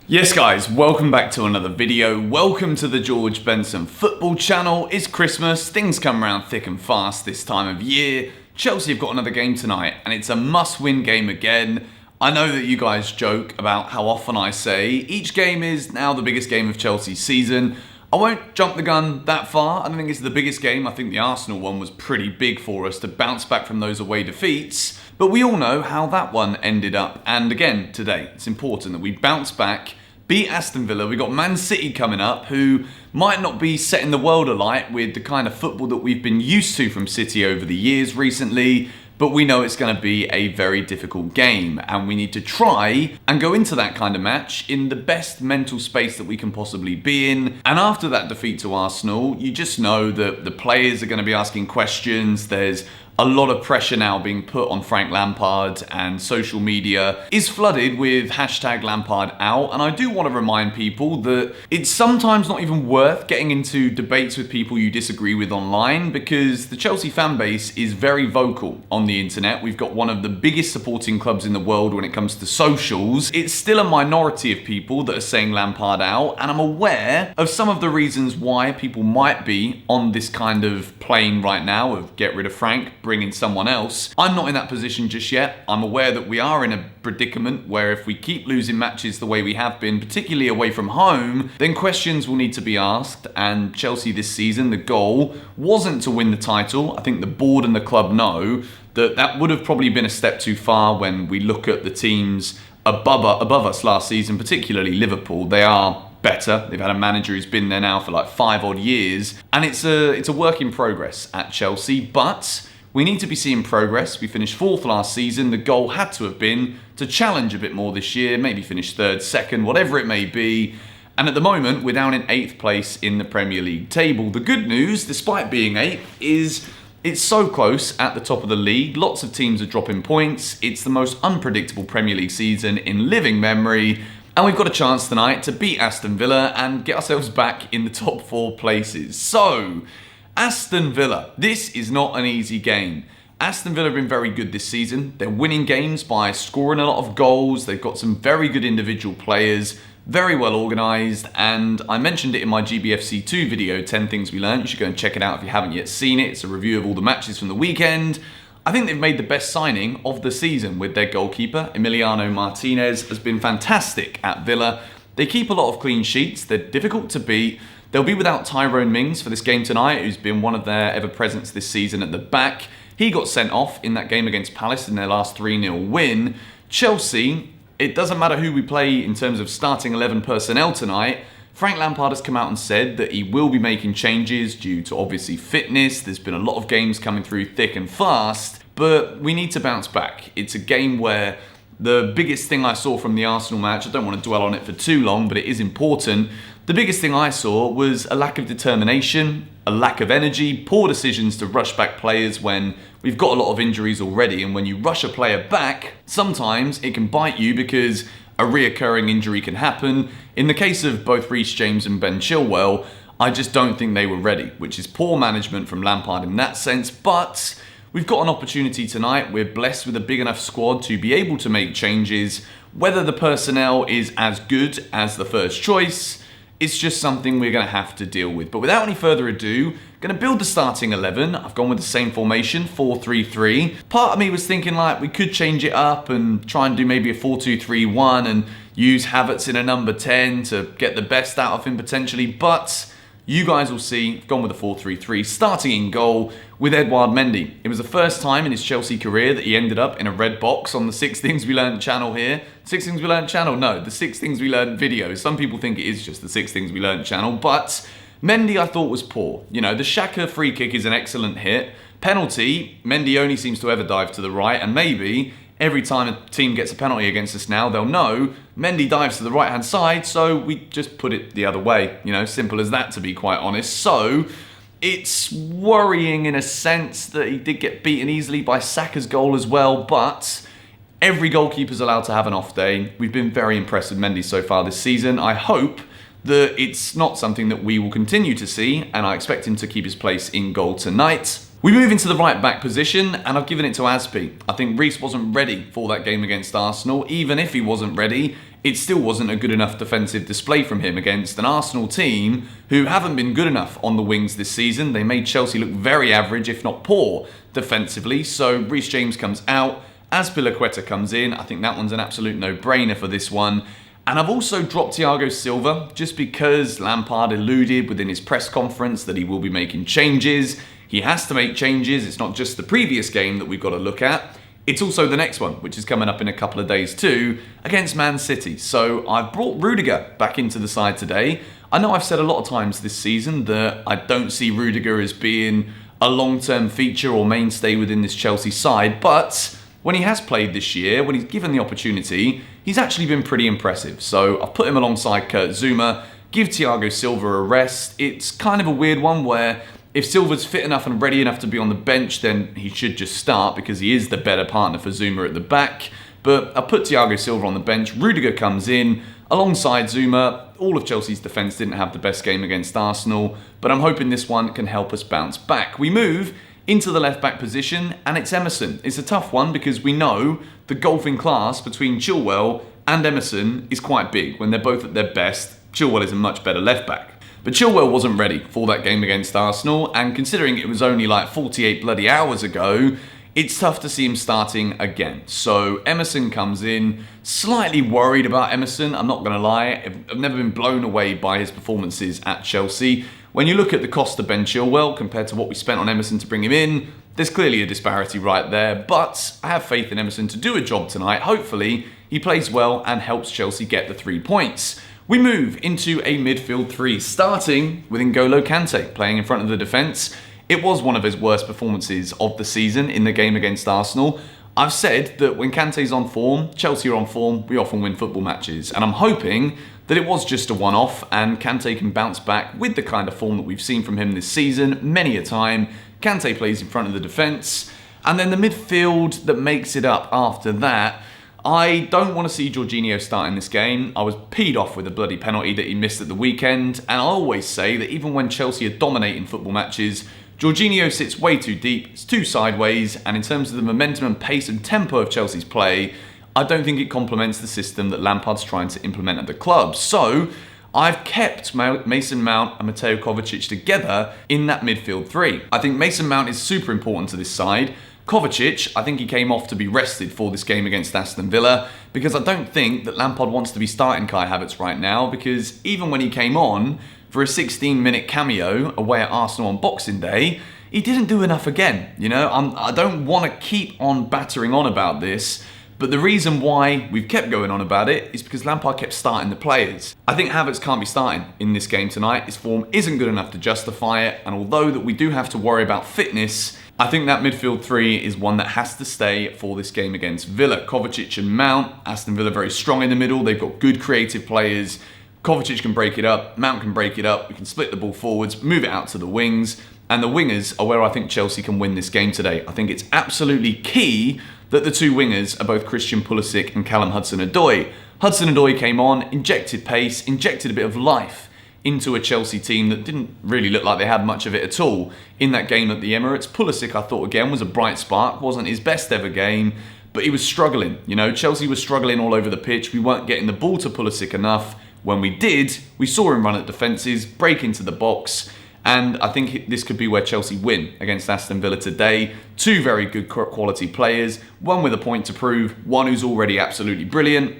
Yes guys, welcome back to another video. Welcome to the Benson football channel. It's Christmas, things come around thick and fast this time of year. Chelsea have got another game tonight and it's a must-win game again. I know that you guys joke about how often I say each game is now the biggest game of Chelsea's season. I won't jump the gun that far. I don't think it's the biggest game. I think the Arsenal one was pretty big for us to bounce back from those away defeats. But we all know how that one ended up. And again, today, it's important that we bounce back, beat Aston Villa. We've got Man City coming up, who might not be setting the world alight with the kind of football that we've been used to from City over the years recently. But we know it's going to be a very difficult game, and we need to try and go into that kind of match in the best mental space that we can possibly be in. And after that defeat to Arsenal, you just know that the players are going to be asking questions. There's a lot of pressure now being put on Frank Lampard, and social media is flooded with hashtag Lampard out. And I do want to remind people that it's sometimes not even worth getting into debates with people you disagree with online, because the Chelsea fan base is very vocal on the internet. We've got one of the biggest supporting clubs in the world when it comes to socials. It's still a minority of people that are saying Lampard out, and I'm aware of some of the reasons why people might be on this kind of plane right now of get rid of Frank, bring in someone else. I'm not in that position just yet. I'm aware that we are in a predicament where if we keep losing matches the way we have been, particularly away from home, then questions will need to be asked. And Chelsea this season, the goal wasn't to win the title. I think the board and the club know that that would have probably been a step too far when we look at the teams above us last season, particularly Liverpool. They are better. They've had a manager who's been there now for like 5 odd years, and it's a work in progress at Chelsea, but we need to be seeing progress. We finished 4th last season. The goal had to have been to challenge a bit more this year, maybe finish 3rd, 2nd, whatever it may be. And at the moment, we're down in 8th place in the Premier League table. The good news, despite being 8th, is it's so close at the top of the league. Lots of teams are dropping points. It's the most unpredictable Premier League season in living memory. And we've got a chance tonight to beat Aston Villa and get ourselves back in the top 4 places. So, Aston Villa, this is not an easy game. Aston Villa have been very good this season. They're winning games by scoring a lot of goals. They've got some very good individual players, very well organised, and I mentioned it in my GBFC 2 video, 10 Things We Learned. You should go and check it out if you haven't yet seen it. It's a review of all the matches from the weekend. I think they've made the best signing of the season with their goalkeeper. Emiliano Martinez has been fantastic at Villa. They keep a lot of clean sheets. They're difficult to beat. They'll be without Tyrone Mings for this game tonight, who's been one of their ever-presents this season at the back. He got sent off in that game against Palace in their last 3-0 win. Chelsea, it doesn't matter who we play in terms of starting 11 personnel tonight. Frank Lampard has come out and said that he will be making changes due to obviously fitness. There's been a lot of games coming through thick and fast, but we need to bounce back. It's a game where the biggest thing I saw from the Arsenal match, I don't want to dwell on it for too long, but it is important. The biggest thing I saw was a lack of determination, a lack of energy, poor decisions to rush back players when we've got a lot of injuries already. And when you rush a player back, sometimes it can bite you because a reoccurring injury can happen. In the case of both Reece James and Ben Chilwell, I just don't think they were ready, which is poor management from Lampard in that sense. But we've got an opportunity tonight. We're blessed with a big enough squad to be able to make changes. Whether the personnel is as good as the first choice, it's just something we're going to have to deal with. But without any further ado, going to build the starting 11. I've gone with the same formation, 4-3-3. Part of me was thinking like we could change it up and try and do maybe a 4-2-3-1 and use Havertz in a number 10 to get the best out of him potentially. But you guys will see, I've gone with a 4-3-3, starting in goal with Edouard Mendy. It was the first time in his Chelsea career that he ended up in a red box on the 6 Things We Learned channel here. 6 Things We Learned channel? No, the 6 Things We Learned video. Some people think it is just the 6 Things We Learned channel, but Mendy I thought was poor. You know, the Xhaka free kick is an excellent hit. Penalty, Mendy only seems to ever dive to the right, and maybe every time a team gets a penalty against us now, they'll know Mendy dives to the right-hand side, so we just put it the other way. You know, simple as that, to be quite honest. So it's worrying in a sense that he did get beaten easily by Saka's goal as well, but every goalkeeper's allowed to have an off day. We've been very impressed with Mendy so far this season. I hope that it's not something that we will continue to see, and I expect him to keep his place in goal tonight. We move into the right back position, and I've given it to Aspi. I think Reece wasn't ready for that game against Arsenal. Even if he wasn't ready, it still wasn't a good enough defensive display from him against an Arsenal team who haven't been good enough on the wings this season. They made Chelsea look very average, if not poor, defensively. So Reece James comes out, Azpilicueta comes in. I think that one's an absolute no-brainer for this one. And I've also dropped Thiago Silva just because Lampard alluded within his press conference that he will be making changes. He has to make changes. It's not just the previous game that we've got to look at. It's also the next one, which is coming up in a couple of days too, against Man City. So I've brought Rudiger back into the side today. I know I've said a lot of times this season that I don't see Rudiger as being a long-term feature or mainstay within this Chelsea side, but when he has played this year, when he's given the opportunity, he's actually been pretty impressive. So I've put him alongside Kurt Zouma, give Thiago Silva a rest. It's kind of a weird one where if Silva's fit enough and ready enough to be on the bench, then he should just start because he is the better partner for Zouma at the back. But I put Thiago Silva on the bench, Rudiger comes in alongside Zouma. All of Chelsea's defence didn't have the best game against Arsenal, but I'm hoping this one can help us bounce back. We move into the left-back position, and it's Emerson. It's a tough one because we know the golfing class between Chilwell and Emerson is quite big. When they're both at their best, Chilwell is a much better left-back. But Chilwell wasn't ready for that game against Arsenal, and considering it was only like 48 bloody hours ago, it's tough to see him starting again. So Emerson comes in, slightly worried about Emerson, I'm not going to lie. I've never been blown away by his performances at Chelsea. When you look at the cost of Ben Chilwell compared to what we spent on Emerson to bring him in, there's clearly a disparity right there, but I have faith in Emerson to do a job tonight. Hopefully, he plays well and helps Chelsea get the 3 points. We move into a midfield three, starting with N'Golo Kante playing in front of the defence. It was one of his worst performances of the season in the game against Arsenal. I've said that when Kante's on form, Chelsea are on form, we often win football matches. And I'm hoping that it was just a one-off and Kante can bounce back with the kind of form that we've seen from him this season many a time. Kante plays in front of the defence. And then the midfield that makes it up after that, I don't want to see Jorginho start in this game. I was peed off with the bloody penalty that he missed at the weekend. And I always say that even when Chelsea are dominating football matches, Jorginho sits way too deep, it's too sideways, and in terms of the momentum and pace and tempo of Chelsea's play, I don't think it complements the system that Lampard's trying to implement at the club. So I've kept Mason Mount and Mateo Kovacic together in that midfield three. I think Mason Mount is super important to this side. Kovacic, I think he came off to be rested for this game against Aston Villa because I don't think that Lampard wants to be starting Kai Havertz right now, because even when he came on for a 16-minute cameo away at Arsenal on Boxing Day, he didn't do enough again. You know, I don't want to keep on battering on about this, but the reason why we've kept going on about it is because Lampard kept starting the players. I think Havertz can't be starting in this game tonight. His form isn't good enough to justify it, and although that we do have to worry about fitness, I think that midfield three is one that has to stay for this game against Villa. Kovacic and Mount. Aston Villa very strong in the middle. They've got good creative players. Kovacic can break it up. Mount can break it up. We can split the ball forwards, move it out to the wings. And the wingers are where I think Chelsea can win this game today. I think it's absolutely key that the two wingers are both Christian Pulisic and Callum Hudson-Odoi. Hudson-Odoi came on, injected pace, injected a bit of life into a Chelsea team that didn't really look like they had much of it at all in that game at the Emirates. Pulisic, I thought, again, was a bright spark. Wasn't his best ever game, but he was struggling. You know, Chelsea was struggling all over the pitch. We weren't getting the ball to Pulisic enough. When we did, we saw him run at defences, break into the box, and I think this could be where Chelsea win against Aston Villa today. Two very good quality players, one with a point to prove, one who's already absolutely brilliant.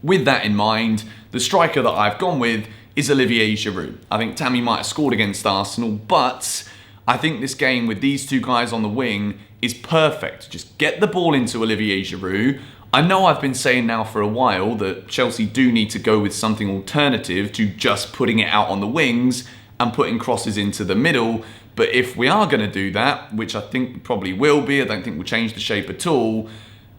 With that in mind, the striker that I've gone with is Olivier Giroud. I think Tammy might have scored against Arsenal, but I think this game with these two guys on the wing is perfect. Just get the ball into Olivier Giroud. I know I've been saying now for a while that Chelsea do need to go with something alternative to just putting it out on the wings and putting crosses into the middle. But if we are going to do that, which I think probably will be, I don't think we'll change the shape at all,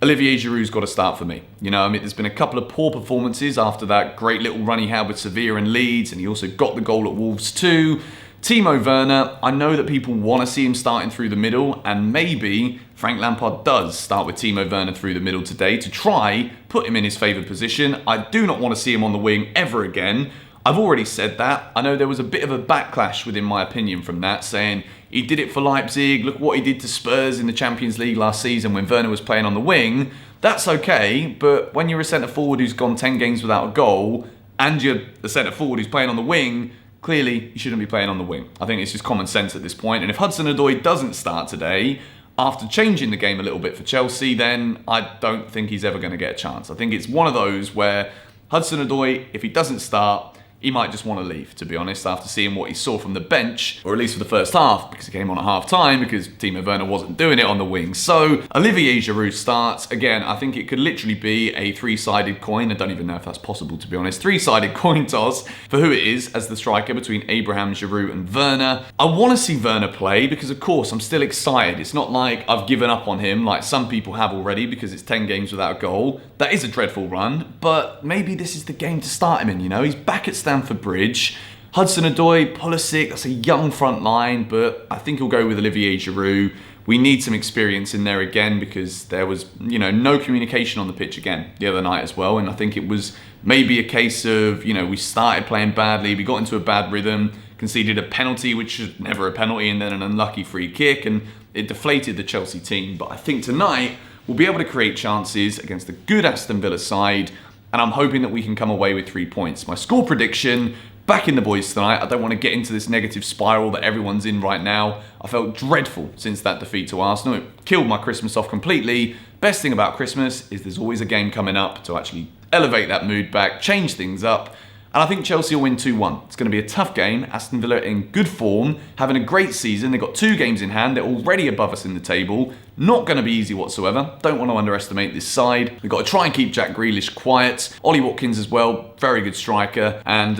Olivier Giroud's got to start for me. You know, I mean, there's been a couple of poor performances after that great little run he had with Sevilla and Leeds, and he also got the goal at Wolves too. Timo Werner, I know that people want to see him starting through the middle, and maybe Frank Lampard does start with Timo Werner through the middle today to try put him in his favoured position. I do not want to see him on the wing ever again. I've already said that. I know there was a bit of a backlash within my opinion from that, saying he did it for Leipzig, look what he did to Spurs in the Champions League last season when Werner was playing on the wing. That's okay, but when you're a centre forward who's gone 10 games without a goal, and you're a centre forward who's playing on the wing, clearly you shouldn't be playing on the wing. I think it's just common sense at this point. And if Hudson-Odoi doesn't start today, after changing the game a little bit for Chelsea, then I don't think he's ever going to get a chance. I think it's one of those where Hudson-Odoi, if he doesn't start, he might just want to leave, to be honest, after seeing what he saw from the bench, or at least for the first half, because he came on at half time, because Timo Werner wasn't doing it on the wing. So Olivier Giroud starts. Again, I think it could literally be a three-sided coin. I don't even know if that's possible, to be honest. Three-sided coin toss for who it is as the striker between Abraham, Giroud and Werner. I want to see Werner play because, of course, I'm still excited. It's not like I've given up on him like some people have already because it's 10 games without a goal. That is a dreadful run, but maybe this is the game to start him in, you know? He's back at Stamford Bridge. Hudson-Odoi, Pulisic, that's a young front line, but I think he'll go with Olivier Giroud. We need some experience in there again because there was, no communication on the pitch again the other night as well. And I think it was maybe a case of, we started playing badly, we got into a bad rhythm, conceded a penalty, which is never a penalty, and then an unlucky free kick, and it deflated the Chelsea team. But I think tonight we'll be able to create chances against a good Aston Villa side, and I'm hoping that we can come away with 3 points. My score prediction, backing the boys tonight. I don't want to get into this negative spiral that everyone's in right now. I felt dreadful since that defeat to Arsenal. It killed my Christmas off completely. Best thing about Christmas is there's always a game coming up to actually elevate that mood back, change things up. And I think Chelsea will win 2-1. It's going to be a tough game. Aston Villa in good form, having a great season. They've got 2 games in hand. They're already above us in the table. Not going to be easy whatsoever. Don't want to underestimate this side. We've got to try and keep Jack Grealish quiet. Ollie Watkins as well, very good striker. And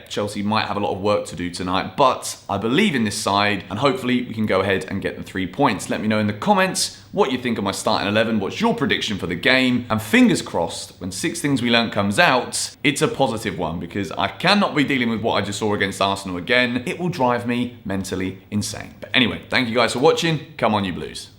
Chelsea might have a lot of work to do tonight. But I believe in this side, and hopefully we can go ahead and get the 3 points. Let me know in the comments what you think of my starting 11. What's your prediction for the game? And fingers crossed, when 6 Things We Learned comes out, it's a positive one, because I cannot be dealing with what I just saw against Arsenal again. It will drive me mentally insane. But anyway, thank you guys for watching. Come on, you Blues.